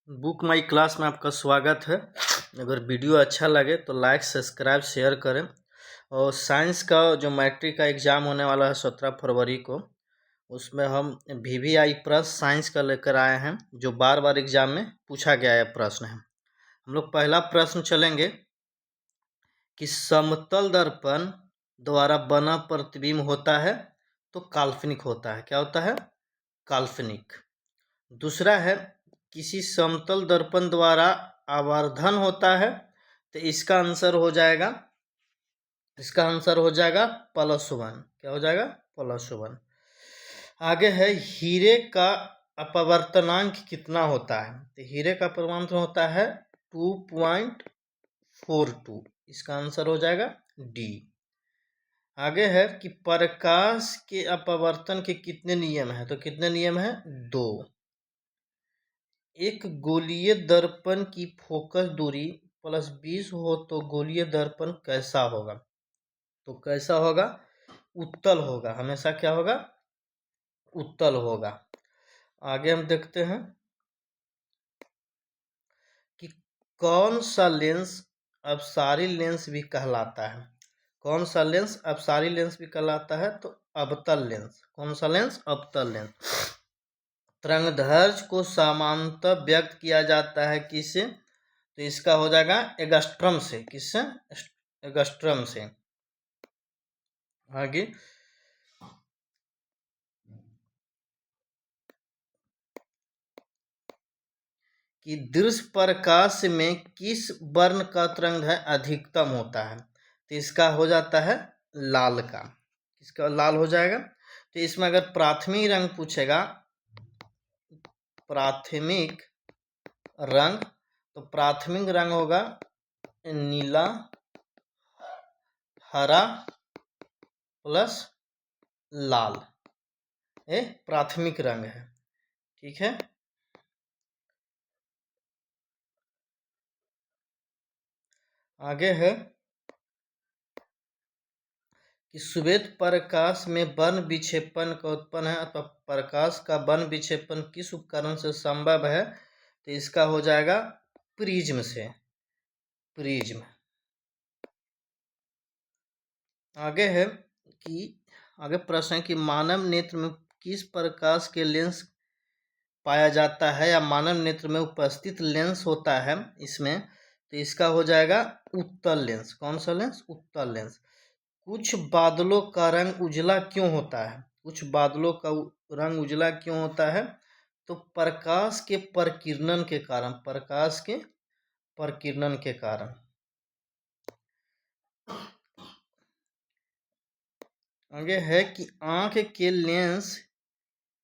Book my class में आपका स्वागत है। अगर वीडियो अच्छा लगे तो लाइक सब्सक्राइब शेयर करें। और साइंस का जो मैट्रिक का एग्ज़ाम होने वाला है 17 फरवरी को, उसमें हम VVI प्रश्न साइंस का लेकर आए हैं, जो बार बार एग्ज़ाम में पूछा गया है प्रश्न है। हम लोग पहला प्रश्न चलेंगे कि समतल दर्पण द्वारा बना प्रतिबिंब होता है तो काल्पनिक होता है। क्या होता है? काल्पनिक। दूसरा है किसी समतल दर्पण द्वारा आवर्धन होता है, तो इसका आंसर हो जाएगा +1। क्या हो जाएगा? +1। आगे है हीरे का अपवर्तनांक कितना होता है? तो हीरे का अपवर्तनांक होता है 2.42। इसका आंसर हो जाएगा डी। आगे है कि प्रकाश के अपवर्तन के कितने नियम हैं? तो कितने नियम हैं? 2। एक गोलीय दर्पण की फोकस दूरी +20 हो तो गोलीय दर्पण कैसा होगा? तो कैसा होगा? उत्तल होगा। हमेशा क्या होगा? उत्तल होगा। आगे हम देखते हैं कि कौन सा लेंस अपसारी लेंस भी कहलाता है? कौन सा लेंस अपसारी लेंस भी कहलाता है? तो अवतल लेंस। कौन सा लेंस? अवतल लेंस। तरंगदैर्घ्य को समांतर व्यक्त किया जाता है किससे? तो इसका हो जाएगा एंगस्ट्रम से। किससे? एंगस्ट्रम से। आगे कि दृश्य प्रकाश में किस वर्ण का तरंगदैर्घ्य अधिकतम होता है? तो इसका हो जाता है लाल का। किसका? लाल हो जाएगा। तो इसमें अगर प्राथमिक रंग पूछेगा, प्राथमिक रंग, तो प्राथमिक रंग होगा नीला, हरा प्लस लाल। ये प्राथमिक रंग है। ठीक है। आगे है कि श्वेत प्रकाश में वर्ण विक्षेपण का उत्पन्न है अथवा प्रकाश का वर्ण विक्षेपण किस उपकरण से संभव है? तो इसका हो जाएगा प्रिज्म से। प्रिज्म। आगे है कि आगे प्रश्न है कि मानव नेत्र में किस प्रकाश के लेंस पाया जाता है या मानव नेत्र में उपस्थित लेंस होता है इसमें? तो इसका हो जाएगा उत्तल लेंस। कौन सा लेंस? उत्तल लेंस। कुछ बादलों का रंग उजला क्यों होता है? कुछ बादलों का रंग उजला क्यों होता है? तो प्रकाश के प्रकीर्णन के कारण। प्रकाश के प्रकीर्णन के कारण। आगे है कि आंख के लेंस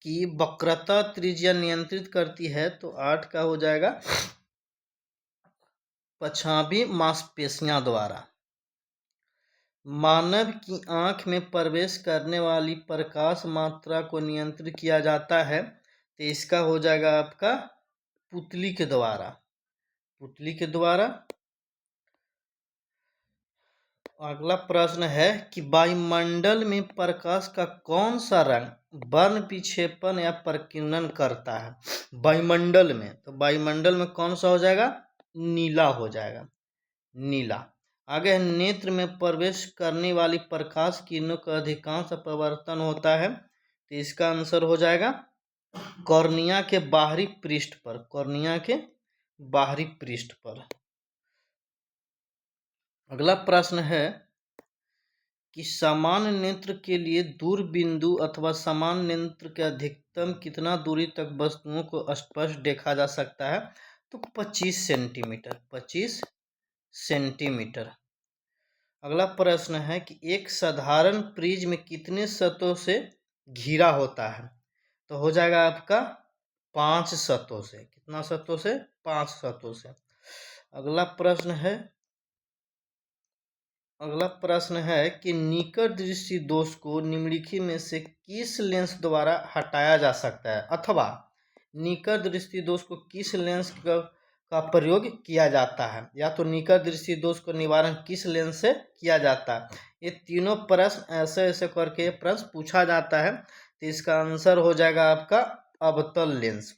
की वक्रता त्रिज्या नियंत्रित करती है। तो 8 का हो जाएगा पछावी मांसपेशियां द्वारा। मानव की आंख में प्रवेश करने वाली प्रकाश मात्रा को नियंत्रित किया जाता है। तो इसका हो जाएगा आपका पुतली के द्वारा। पुतली के द्वारा। अगला प्रश्न है कि वायुमंडल में प्रकाश का कौन सा रंग वर्ण विक्षेपण या प्रकीर्णन करता है? वायुमंडल में, तो वायुमंडल में कौन सा हो जाएगा? नीला हो जाएगा। नीला। आगे नेत्र में प्रवेश करने वाली प्रकाश किरणों का अधिकांश अपवर्तन होता है। तो इसका आंसर हो जाएगा कॉर्निया के बाहरी पृष्ठ पर। कॉर्निया के बाहरी पृष्ठ पर। अगला प्रश्न है कि समान नेत्र के लिए दूर बिंदु अथवा समान नेत्र के अधिकतम कितना दूरी तक वस्तुओं को स्पष्ट देखा जा सकता है? तो 25 सेंटीमीटर। 25 सेंटीमीटर। अगला प्रश्न है कि एक साधारण प्रिज्म कितने सतहों से घिरा होता है? तो हो जाएगा आपका 5 सतहों से। कितना सतहों से? 5 सतहों से। अगला प्रश्न है कि निकट दृष्टि दोष को निम्नलिखित में से किस लेंस द्वारा हटाया जा सकता है? अथवा निकट दृष्टि दोष को किस लेंस का प्रयोग किया जाता है? या तो निकट दृष्टि दोष को निवारण किस लेंस से किया जाता है? ये तीनों प्रश्न ऐसे ऐसे करके प्रश्न पूछा जाता है। तो इसका आंसर हो जाएगा आपका अवतल लेंस।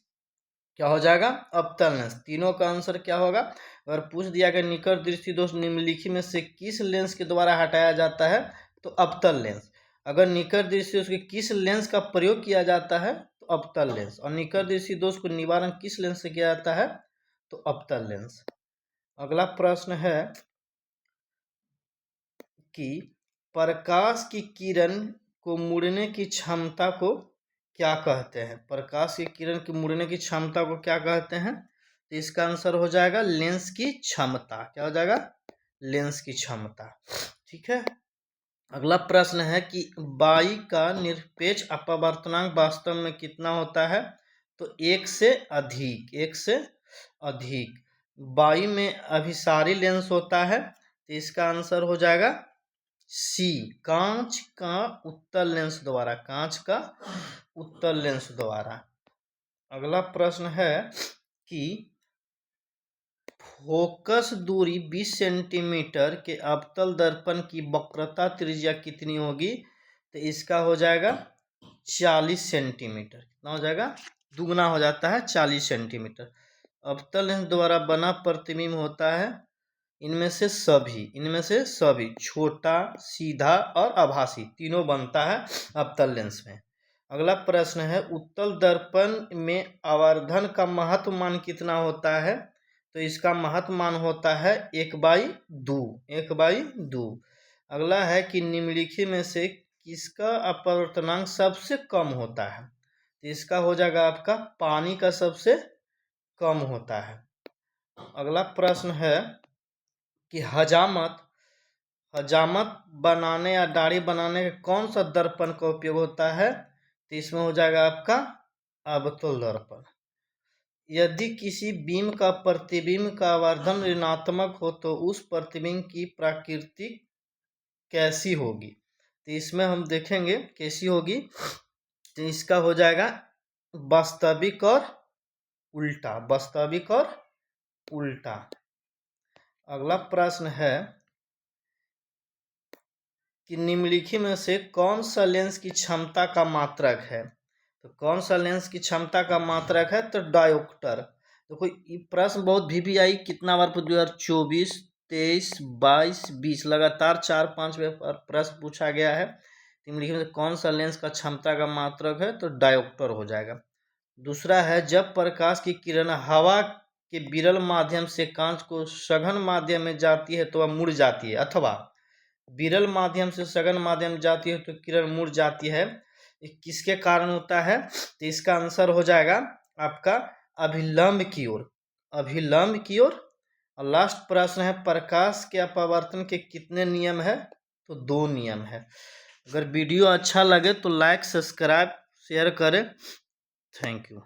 क्या हो जाएगा? अवतल लेंस। तीनों का आंसर क्या होगा? अगर पूछ दिया कि निकट दृष्टि दोष निम्नलिखित में से किस लेंस के द्वारा हटाया जाता है, तो अवतल लेंस। अगर निकट दृष्टि दोष के किस लेंस का प्रयोग किया जाता है, तो अवतल लेंस। और निकट दृष्टि दोष को निवारण किस लेंस से किया जाता है, तो अवतल लेंस। अगला प्रश्न है कि प्रकाश की किरण को मुड़ने की क्षमता को क्या कहते हैं? प्रकाश की किरण की मुड़ने की क्षमता को क्या कहते हैं? तो इसका आंसर हो जाएगा लेंस की क्षमता। क्या हो जाएगा? लेंस की क्षमता। ठीक है। अगला प्रश्न है कि बाई का निरपेक्ष अपवर्तनांक वास्तव में कितना होता है? तो 1 से अधिक। 1 से अधिक। बाई में अभिसारी लेंस होता है, तो इसका आंसर हो जाएगा सी, कांच का उत्तल लेंस द्वारा। कांच का उत्तल लेंस द्वारा। अगला प्रश्न है कि फोकस दूरी 20 सेंटीमीटर के अवतल दर्पण की वक्रता त्रिज्या कितनी होगी? तो इसका हो जाएगा 40 सेंटीमीटर। कितना हो जाएगा? दुगना हो जाता है 40 सेंटीमीटर। अवतल लेंस द्वारा बना प्रतिबिंब होता है इनमें से सभी छोटा, सीधा और आभासी तीनों बनता है अवतल लेंस में। अगला प्रश्न है उत्तल दर्पण में आवर्धन का महत्व मान कितना होता है? तो इसका महत्व मान होता है 1/2। 1/2। अगला है कि निम्नलिखित में से किसका अपवर्तनांक सबसे कम होता है? तो इसका हो जाएगा आपका पानी का सबसे कम होता है। अगला प्रश्न है कि हजामत बनाने या दाढ़ी बनाने का कौन सा दर्पण का उपयोग होता है? तो इसमें हो जाएगा आपका अवतल दर्पण। यदि किसी बीम का प्रतिबिंब का आवर्धन ऋणात्मक हो तो उस प्रतिबिंब की प्रकृति कैसी होगी? तो इसमें हम देखेंगे कैसी होगी। तो इसका हो जाएगा वास्तविक और उल्टा। वास्तविक और उल्टा। अगला प्रश्न है कि निम्नलिखित में से कौन सा लेंस की क्षमता का मात्रक है? तो कौन सा लेंस की क्षमता का मात्रक है? तो डायोप्टर। देखो ये प्रश्न बहुत VVI कितना बार 2024, 23, 22, 20 लगातार 4-5 प्रश्न पूछा गया है। निम्नलिखित में से कौन सा लेंस का क्षमता का मात्रक है? तो डायोप्टर हो जाएगा। दूसरा है जब प्रकाश की किरण हवा के विरल माध्यम से कांच को सघन माध्यम में जाती है तो वह मुड़ जाती है, अथवा विरल माध्यम से सघन माध्यम जाती है तो किरण मुड़ जाती है। किसके कारण होता है? तो इसका आंसर हो जाएगा आपका अभिलंब की ओर। अभिलंब की ओर। और लास्ट प्रश्न है प्रकाश के अपवर्तन के कितने नियम है? तो 2 नियम है। अगर वीडियो अच्छा लगे तो लाइक, सब्सक्राइब, शेयर करें। Thank you.